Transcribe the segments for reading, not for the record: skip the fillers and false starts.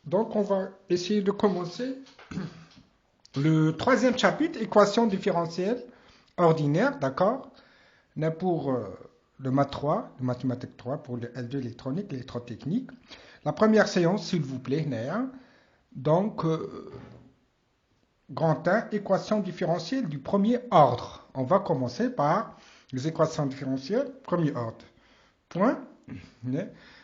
Donc, on va essayer de commencer le troisième chapitre, équation différentielle ordinaire, d'accord? On est pour le maths 3, le mathématique 3, pour le L2 électronique, électrotechnique. La première séance, s'il vous plaît, Néa. Donc, grand 1, équation différentielle du premier ordre. On va commencer par les équations différentielles, premier ordre. Point.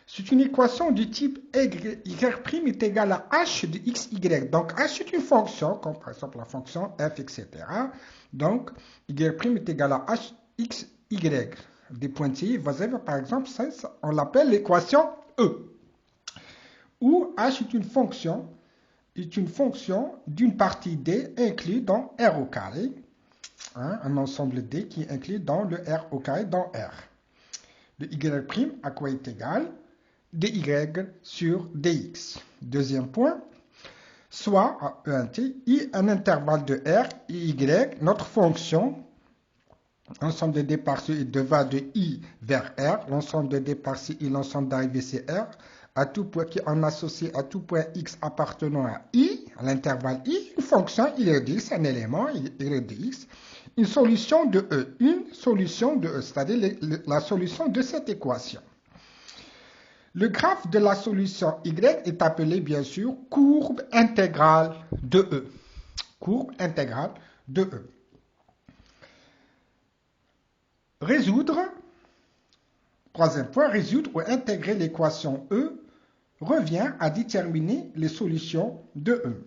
C'est une équation du type y' est égal à h de xy. Donc, h est une fonction, comme par exemple la fonction f, etc. Donc, y' est égal à h, x, y. Des pointillés, par exemple, ça, on l'appelle l'équation E. Où h est une fonction d'une partie D inclus dans R au carré. Hein, un ensemble D qui est inclus dans le R au carré dans R. Le y' à quoi est égal? dy sur dx. Deuxième point, soit à I, un intervalle de R, y, notre fonction, l'ensemble de D par C va de I vers R, l'ensemble de D par C, l'ensemble d'arrivée c'est R, à tout point qui en associé à tout point X appartenant à I, à l'intervalle I, une fonction y de X, un élément y de X, une solution de E, c'est-à-dire la solution de cette équation. Le graphe de la solution y est appelé bien sûr courbe intégrale de E. Courbe intégrale de E. Résoudre, troisième point, résoudre ou intégrer l'équation E revient à déterminer les solutions de E.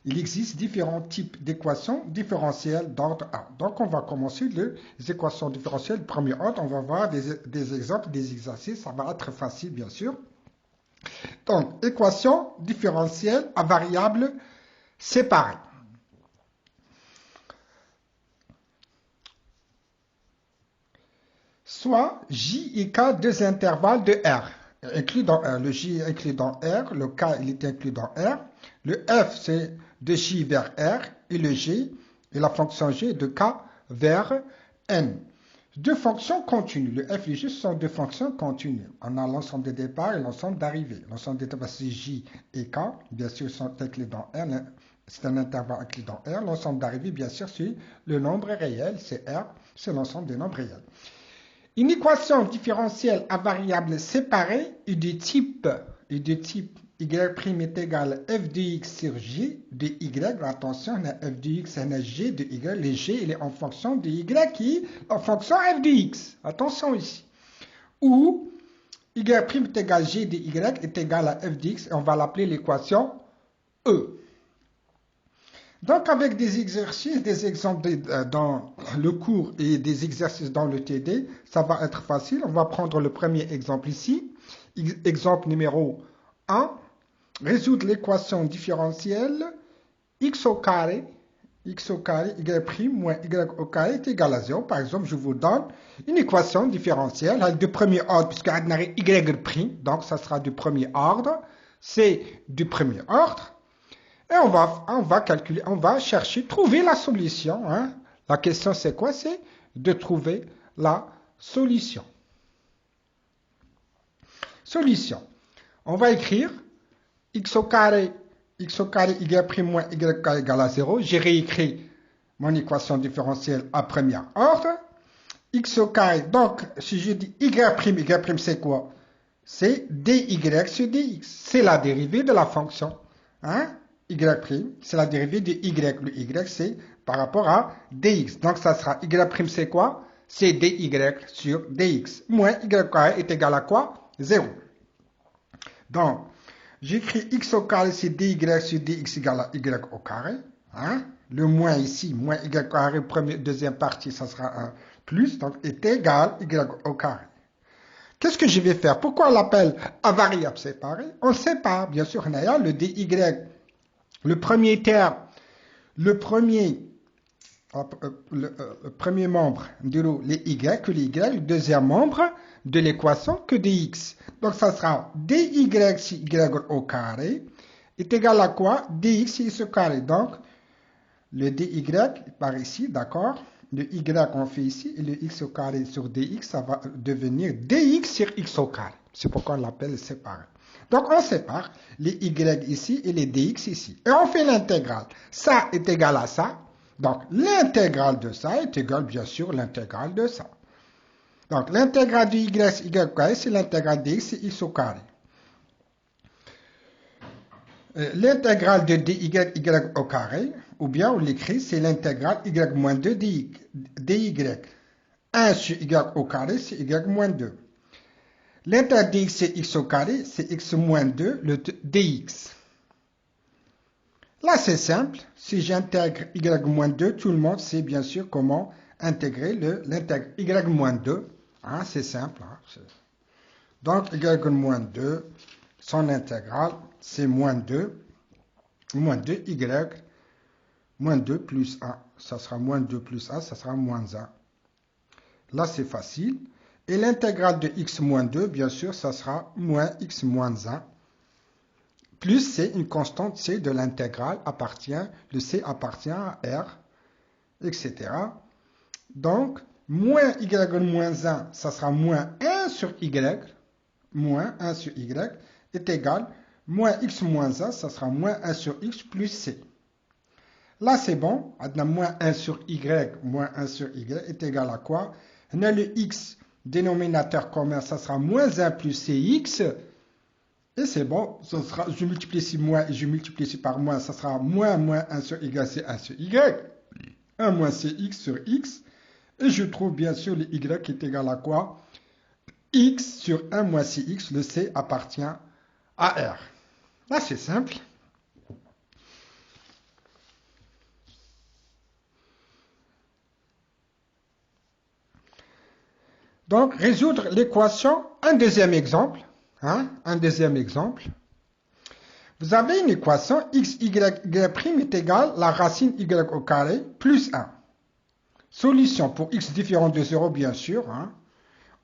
Il existe différents types d'équations différentielles d'ordre A. Donc, on va commencer les équations différentielles de premier ordre. On va voir des exemples, des exercices. Ça va être facile, bien sûr. Donc, équation différentielle à variables séparées. Soit J et K, deux intervalles de R. Inclus dans R. Le J est inclus dans R. Le K, il est inclus dans R. Le F, c'est de J vers R, et le G, et la fonction G de K vers N. Deux fonctions continues. Le F et le G sont deux fonctions continues. On a l'ensemble des départs et l'ensemble d'arrivées. L'ensemble des départs, c'est J et K, bien sûr, sont inclus dans R. C'est un intervalle inclus dans R. L'ensemble d'arrivées, bien sûr, c'est le nombre réel, c'est R, c'est l'ensemble des nombres réels. Une équation différentielle à variables séparées est de type y' est égal à f de x sur g de y. Attention, on a f de x, on a g de y. Le g, il est en fonction de y qui est en fonction f de x. Attention ici. Ou y' est égal à g de y est égal à f de x. Et on va l'appeler l'équation E. Donc, avec des exercices, des exemples dans le cours et des exercices dans le TD, ça va être facile. On va prendre le premier exemple ici. Exemple numéro 1. Résoudre l'équation différentielle x au carré, y' moins y au carré est égal à 0. Par exemple, je vous donne une équation différentielle avec de premier ordre, puisqu'il y a y', donc ça sera du premier ordre. C'est du premier ordre. Et on va calculer, on va chercher, trouver la solution. Hein. La question c'est quoi? C'est de trouver la solution. Solution. On va écrire x au carré, y' moins y carré égale à 0. J'ai réécrit mon équation différentielle à premier ordre. X au carré, donc si je dis y' c'est quoi? C'est dy sur dx. C'est la dérivée de la fonction. Hein? Y', c'est la dérivée de y. Le y, c'est par rapport à dx. Donc, ça sera y' c'est quoi? C'est dy sur dx. Moins y carré est égal à quoi? 0. Donc, j'écris x au carré, c'est dy sur dx égale à y au carré. Hein? Le moins ici, moins y carré, deuxième partie, ça sera un plus. Donc, est égal à y au carré. Qu'est-ce que je vais faire? Pourquoi on l'appelle à variable séparée? On sépare, bien sûr, on a le dy. Le premier terme, le premier membre de les y, que les y, le deuxième membre de l'équation que dx. Donc ça sera dy sur y au carré est égal à quoi? Dx sur x au carré. Donc le dy par ici, d'accord? Le y on fait ici et le x au carré sur dx, ça va devenir dx sur x au carré. C'est pourquoi on l'appelle séparé. Donc on sépare les y ici et les dx ici. Et on fait l'intégrale. Ça est égal à ça. Donc l'intégrale de ça est égale bien sûr l'intégrale de ça. Donc l'intégrale de y au carré, c'est l'intégrale de x, c'est x au carré. L'intégrale de dy au carré, ou bien on l'écrit, c'est l'intégrale y moins 2 dy. 1 sur y au carré, c'est y moins 2. L'intégrale dx, c'est x au carré, c'est x moins 2, le dx. Là, c'est simple. Si j'intègre y moins 2, tout le monde sait bien sûr comment intégrer l'intègre y moins 2. Hein, c'est simple. Hein, donc, y moins 2, son intégrale, c'est moins 2 y, moins 2 plus 1. Ça sera moins 2 plus 1, ça sera moins 1. Là, c'est facile. Et l'intégrale de x moins 2, bien sûr, ça sera moins x moins 1. Plus c, une constante c de l'intégrale le c appartient à r, etc. Donc, moins y moins 1, ça sera moins 1 sur y, moins 1 sur y, est égal, moins x moins 1, ça sera moins 1 sur x plus c. Là, c'est bon, maintenant, moins 1 sur y, moins 1 sur y est égal à quoi? On a le x, dénominateur commun, ça sera moins 1 plus cx, et c'est bon, ça sera, je multiplie ici moins et je multiplie ici par moins, ça sera moins 1 sur y, c'est 1 sur y. 1 moins cx sur x. Et je trouve bien sûr le y qui est égal à quoi? X sur 1 moins cx, le c appartient à r. Là, c'est simple. Donc, résoudre l'équation, un deuxième exemple. Un deuxième exemple. Vous avez une équation x, y, y' est égale la racine y au carré plus 1. Solution pour x différent de 0, bien sûr.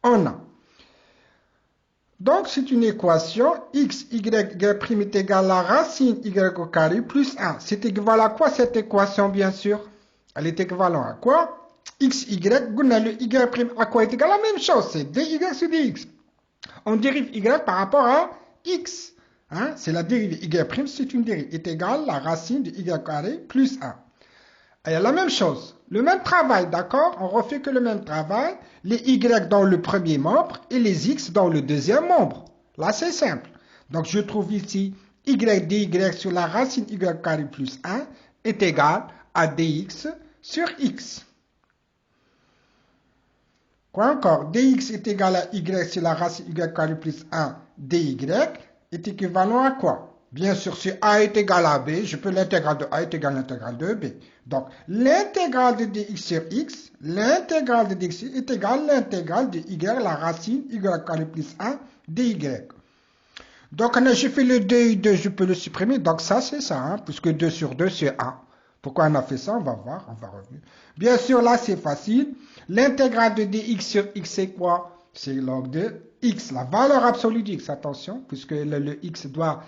On a. Donc, c'est une équation x, y, y' est égale la racine y au carré plus 1. C'est équivalent à quoi cette équation, bien sûr? Elle est équivalente à quoi? X, y, le y' à quoi est égal? La même chose, c'est dy sur dx. On dérive y par rapport à x. C'est la dérivée y', c'est une dérivée, est égale la racine de y carré plus 1. Et la même chose, le même travail, d'accord? On refait que le même travail, les y dans le premier membre et les x dans le deuxième membre. Là, c'est simple. Donc, je trouve ici y dy sur la racine y carré plus 1 est égal à dx sur x. Quoi encore? Dx est égal à y sur la racine y carré plus 1 dy est équivalent à quoi? Bien sûr, si a est égal à b, je peux l'intégrale de a est égal à l'intégrale de b. Donc, l'intégrale de dx sur x, l'intégrale de dx est égale à l'intégrale de y, la racine y carré plus 1 dy. Donc, j'ai fait le 2 et 2, je peux le supprimer. Donc, ça, c'est ça, puisque 2 sur 2, c'est 1. Pourquoi on a fait ça? On va voir, on va revenir. Bien sûr, là, c'est facile. L'intégrale de dx sur x, c'est quoi? C'est log de x, la valeur absolue de x. Attention, puisque le x doit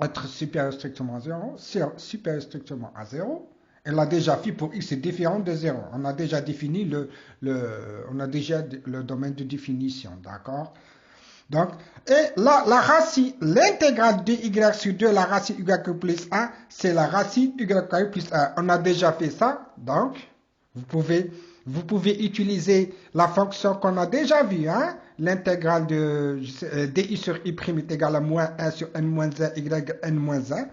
être supérieur strictement à 0. Supérieur strictement à 0. On l'a déjà fait pour x est différent de 0. On a déjà défini le domaine de définition, d'accord? Donc, et là, la racine, l'intégrale de y sur 2, la racine y plus 1, c'est la racine y plus 1. On a déjà fait ça, donc, vous pouvez utiliser la fonction qu'on a déjà vue, l'intégrale de dy sur y' est égale à moins 1 sur n moins 1 y n moins 1.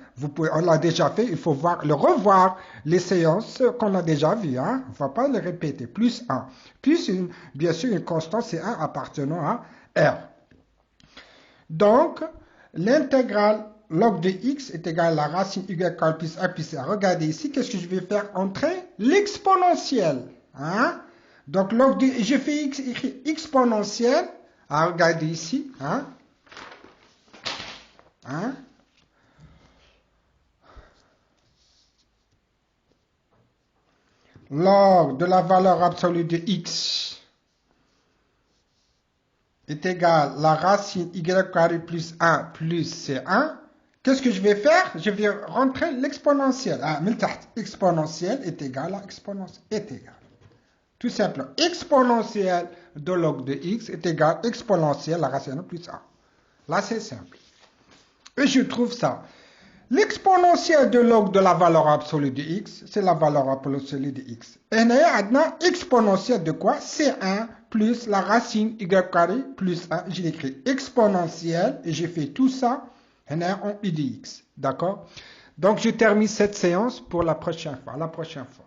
On l'a déjà fait, il faut revoir les séances qu'on a déjà vues. On ne va pas les répéter. Plus 1. Plus, bien sûr, une constante, c'est 1 appartenant à R. Donc, l'intégrale log de x est égale à la racine y carré plus 1 plus 1. Regardez ici, qu'est-ce que je vais faire? Entrer l'exponentielle. Donc, je fais écrit exponentielle. Regardez ici. Log de la valeur absolue de x est égal à la racine y carré plus 1 plus c1. Qu'est-ce que je vais faire? Je vais rentrer l'exponentielle. Exponentielle est égal à exponentielle est égal. Tout simplement, exponentielle de log de x est égal à exponentielle la racine plus 1. Là, c'est simple. Et je trouve ça. L'exponentielle de log de la valeur absolue de x, c'est la valeur absolue de x. Et maintenant, exponentielle de quoi? C1 plus la racine y carré plus 1. J'ai écrit exponentielle et j'ai fait tout ça en i de x. D'accord? Donc, je termine cette séance pour la prochaine fois. À la prochaine fois.